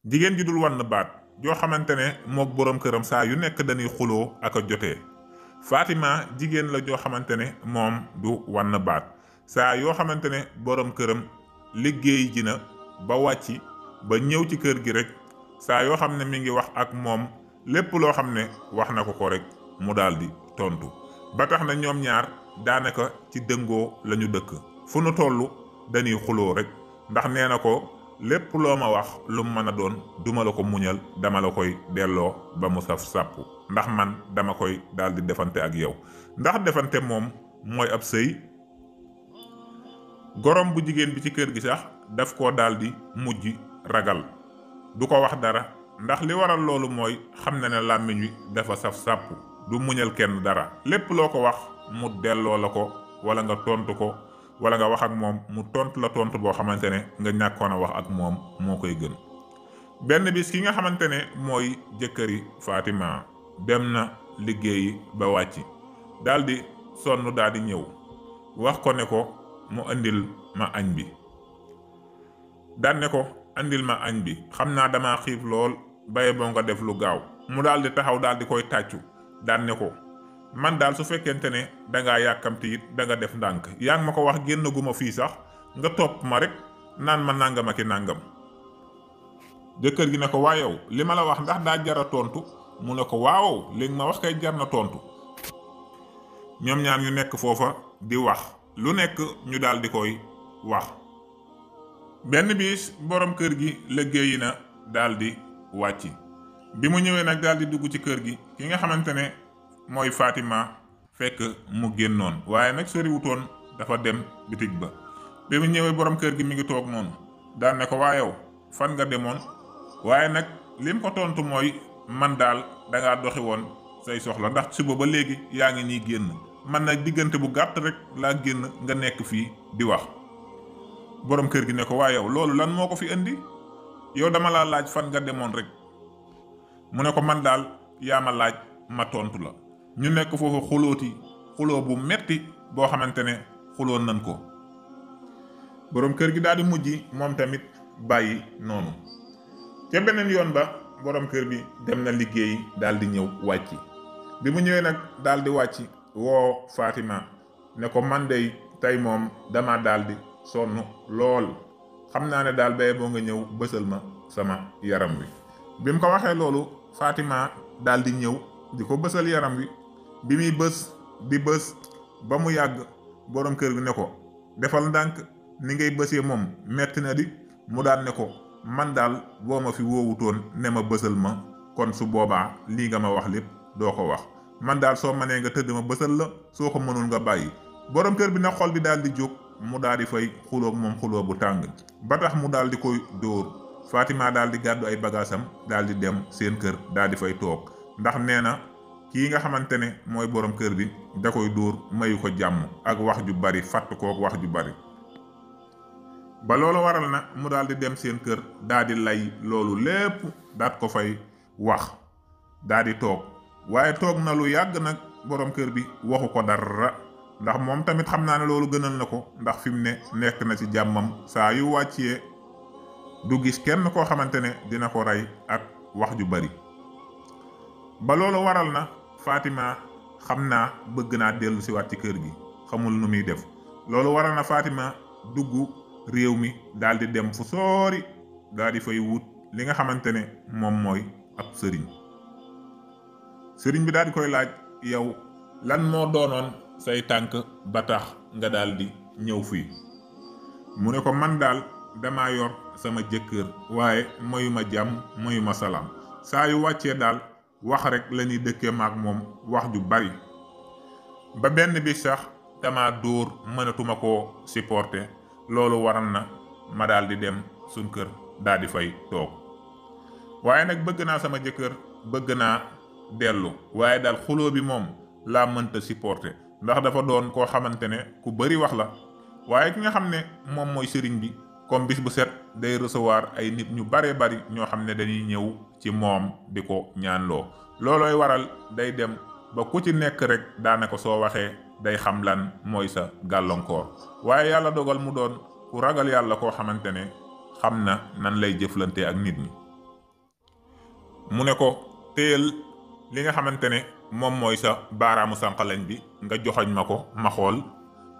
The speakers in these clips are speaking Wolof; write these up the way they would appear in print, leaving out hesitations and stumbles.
jigéen ji dul wann baat joo xamante ne mook boroom këram saa yu nekk dañuy xuloo ak a jotee. Fatima jigéen la joo xamante ne moom du wann baat saa yoo xamante ne boroom këram liggéey ji na ba wàcci ba ñëw ci kër gi rek saa yoo xam ne mi ngi wax ak moom lépp loo xam ne wax na ko rek mu daldi tontu. ba tax na ñoom ñaar daanaka ci dëngoo lañu dëkk fu nu tollu dañuy xuloo rek ndax nee na ko lépp loo ma wax lu mu mën a doon duma la ko muñal dama la koy delloo ba mu saf sàpp ndax man dama koy daldi defante ak yow. ndax defante moom mooy ab sëy. gorom bu jigéen bi ci kër gi sax daf koo daldi mujj ragal du ko wax dara ndax li waral loolu mooy xam na ne làmmiñ wi dafa saf sàpp du muñal kenn dara lépp loo ko wax mu delloo la ko wala nga tontu ko wala nga wax ak moom mu tontu la tontu boo xamante ne nga ñàkkoon a wax ak moom moo koy gën. benn bis ki nga xamante ne mooy jëkkëri Fatima dem na liggéeyi ba wàcc daldi sonn daldi ñëw wax ko ne ko mu andil ma añ bi. daan ne ko andil ma añ bi xam naa dama xiif lool baye boo nga def lu gaaw. mu daldi taxaw daldi koy tàccu daan ne ko man daal su fekkente ne dangaa yàkkamti it danga def ndànk yaa ngi ma ko wax génn gu ma fii sax nga topp ma rek naan ma nàngam ak i nàngam. jëkkër gi ne ko waa yow li ma la wax ndax daa jara tontu mu ne ko waaw léegi ma wax kay jar na tontu. ñoom ñaar ñu nekk foofa di wax lu nekk ñu daldi koy wax. benn bis borom kër gi liggéeyi na daldi wàcc bi mu ñëwee nag daldi dugg ci kër gi ki nga xamante ne mooy Fatima fekk mu génnoon waaye nag soriwutoon dafa dem bitig ba. bi mu ñëwee borom kër gi mi ngi toog noonu daan ne ko waa yow fan nga demoon waaye nag lim ko tontu mooy man daal dangaa doxi woon say soxla ndax suba ba léegi yaa ngi nii génn man nag diggante bu gàtt rek laa génn nga nekk fii di wax. borom kër gi ne ko waa yow loolu lan moo ko fi indi yow dama laa laaj fan nga demoon rek. mu ne ko man daal yaa ma laaj ma tontu la. ñu nekk foofu xuloo bu metti boo xamante ne xuloon nañ ko. borom kër gi daal di mujj moom tamit bàyyi noonu. ca beneen yoon ba borom kër bi dem na liggéeyi daal di ñëw wàcc. bi mu ñëwee nag daal di wàcc woo Fatima ne ko man dey tey moom dama daal di sonn lool xam naa ne daal baye boo nga ñëw bësal ma sama yaram wi. bi mu ko waxee loolu Fatima daal di ñëw di ko bësal yaram wi. bi muy bës ba mu yàgg borom kër gi ne ko defal ndànk ni ngay bësee moom metti na di. mu daan ne ko man daal boo ma fi woowutoon ne ma bësal ma kon su boobaa lii nga ma wax lépp doo ko wax man daal soo mënee nga tëdd ma bësal la soo ko mënul nga bàyyi. borom kër bi nag xol bi daal di jóg mu daal di fay xuloo moom xuloo bu tàng ba tax mu daal di koy dóor. Fatima daal di gàddu ay bagaasam daal di dem seen kër daal di fay toog ndax nee na kii nga xamante ne mooy borom kër bi da koy dóor mayu ko jàmm ak wax ju bari fàtt kook wax ju bari. ba loolu waral na mu daal di dem seen kër daal di lay loolu lépp daat ko fay wax daal di toog waaye toog na lu yàgg nag borom kër bi waxu ko dara ndax moom tamit xam naa ne loolu gënal na ko ndax fi mu ne nekk na ci jàmmam saa yu wàccee du gis kenn koo xamante ne dina ko rey ak wax ju bari. ba loolu waral na Fatima xam naa bëgg naa dellu si waat ci kër gi xamul nu muy def. loolu waral na Fatima dugg réew mi daal di dem fu soori daal di fay wut li nga xamante ne moom mooy ab sëriñ bi daal di koy laaj yow lan moo doonoon say tànk ba tax nga daal di ñëw fii. mu ne ko man daal dama yor sama jëkkër waaye mayuma jàmm mayuma salaam saa yu wàccee daal wax rek la ñuy dëkkee maak moom wax ju bari ba benn bi sax dama dóor mënatuma koo supporter. loolu waral na ma daal di dem suñ kër daal di fay toog waaye nag bëgg naa sama jëkkër bëgg naa dellu waaye daal xuloo bi moom laa mënta supporter ndax dafa doon koo xamante ne ku bari wax la. waaye ki nga xam ne moom mooy sëriñ bi comme bis bu set day recevoir ay nit ñu bare bari ñoo xam ne dañuy ñëw ci moom di ko ñaanloo. loolooy waral day dem ba ku ci nekk rek daanaka soo waxee day xam lan mooy sa gàllankoor waaye yàlla dogal mu doon ku ragal yàlla koo xamante ne xam na nan lay jëflante ak nit ñi. mu ne ko téyel li nga xamante ne moom mooy sa baaraamu sànqalañ bi nga joxoñ ma ko ma xool.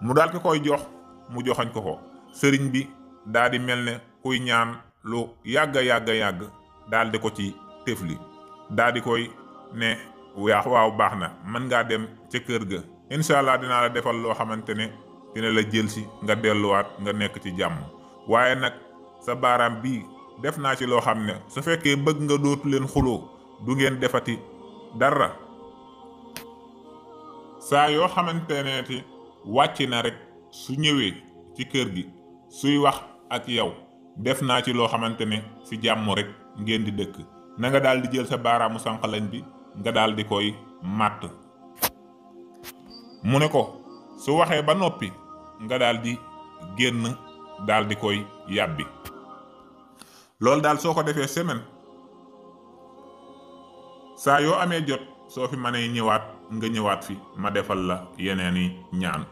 mu daal ko koy jox mu joxoñ ko sëriñ bi daal di mel ne kuy ñaan lu yàgg daal di ko ci tefli daal di koy ne waaw baax na mën ngaa dem ca kër ga incha allah dinaa la defal loo xamante ne dina la jël si nga delluwaat nga nekk ci jàmm waaye nag sa baaraam bii def naa ci loo xam ne su fekkee bëgg nga dootu leen xuloo du ngeen defati dara saa yoo xamante ne ti wàcc na rek su ñëwee ci kër gi suy wax ak yow def naa ci loo xamante ne ci jàmm rek ngeen di dëkk na nga daal di jël sa baaraamu sànqalañ bi nga daal di koy màtt. mu ne ko su waxee ba noppi nga daal di génn daal di koy yàbbi. loolu daal soo ko defee semaine saa yoo amee jot soo fi mënee ñëwaat nga ñëwaat fi ma defal la yeneeni ñaan.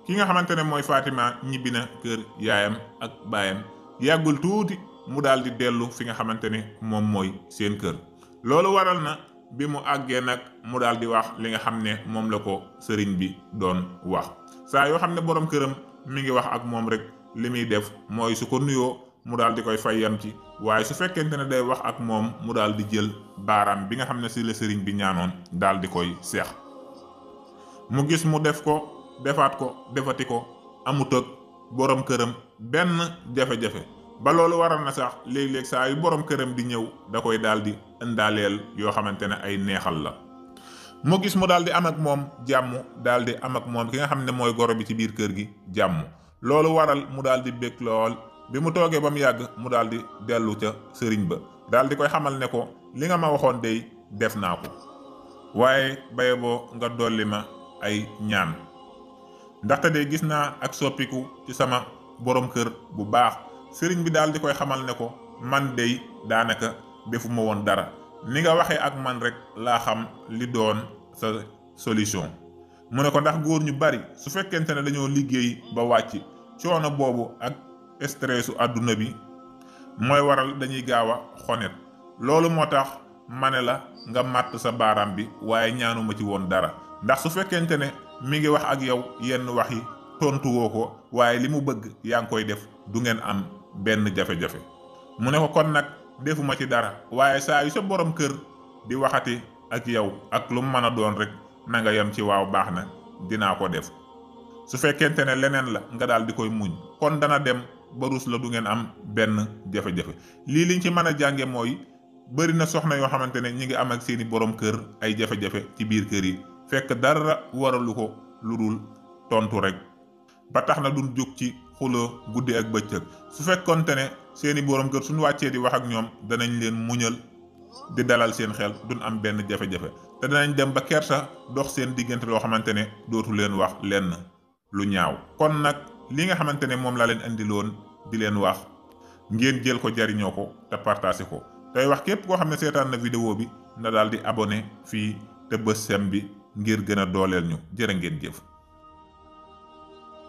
ki nga xamante ne mooy Fatima ñibbi na kër yaayam ak baayam yàggul tuuti mu daal di dellu fi nga xamante ne moom mooy seen kër. loolu waral na bi mu àggee nag mu daal di wax li nga xam ne moom la ko sëriñ bi doon wax. saa yoo xam ne borom këram mi ngi wax ak moom rek li muy def mooy su ko nuyoo mu daal di koy fayyam ci waaye su fekkente ne day wax ak moom mu daal di jël baaraam bi nga xam ne si la sëriñ bi ñaanoon daal di koy seex. mu gis mu def ko defaat ko defati ko amut ak borom këram benn jafe-jafe ba loolu waral na sax léeg-léeg saa yu borom këram di ñëw da koy daal di indaaleel yoo xamante ne ay neexal la. mu gis mu daal di am ak moom jàmm daal di am ak moom ki nga xam ne mooy goro bi ci biir kër gi jàmm loolu waral mu daal di bég lool. bi mu toogee ba mu yàgg mu daal di dellu ca sëriñ ba daal di koy xamal ne ko li nga ma waxoon dey def naa ko waaye baye boo nga dolli ma ay ñaan ndaxte de gis naa ak soppiku ci sama borom kër bu baax. sëriñ bi daal di koy xamal ne ko man dey daanaka defuma woon dara ni nga waxee ak man rek laa xam li doon sa solution. mu ne ko ndax góor ñu bari su fekkente ne dañoo liggéey ba wàcc coono boobu ak stressu àdduna bi mooy waral dañuy gaaw a xonet. loolu moo tax ma ne la nga màtt sa baaraam bi waaye ñaanuma ci woon dara ndax su fekkente ne mi ngi wax ak yow yenn wax yi tontu woo ko waaye li mu bëgg yaa ngi koy def du ngeen am benn jafe-jafe. mu ne ko kon nag defuma ci dara waaye saa yu sa borom kër di waxati ak yow ak lu mu mën a doon rek na nga yem ci waaw baax na dinaa ko def. su fekkente ne leneen la nga daal di koy muñ kon dana dem ba rus la du ngeen am benn jafe-jafe. lii liñ ci mën a jànge mooy bëri na soxna yoo xamante ne ñi ngi am ak seeni borom kër ay jafe-jafe ci biir kër yi fekk dara waralu ko lu dul tontu rek ba tax na duñ jóg ci xuloo guddi ak bëccëg. su fekkonte ne seeni borom kër suñu wàccee di wax ak ñoom danañ leen muñal di dalal seen xel duñ am benn jafe-jafe te danañ dem ba kersa dox seen diggante loo xamante ne dootu leen wax lenn lu ñaaw. kon nag li nga xamante ne moom laa leen indiloon di leen wax ngeen jël ko jariñoo ko te partagé ko tey wax képp koo xam ne seetaan na vidéo bi na daal di abonné fii te bës sem bi ngir gën a dooleel ñu jërë ngeen jëf.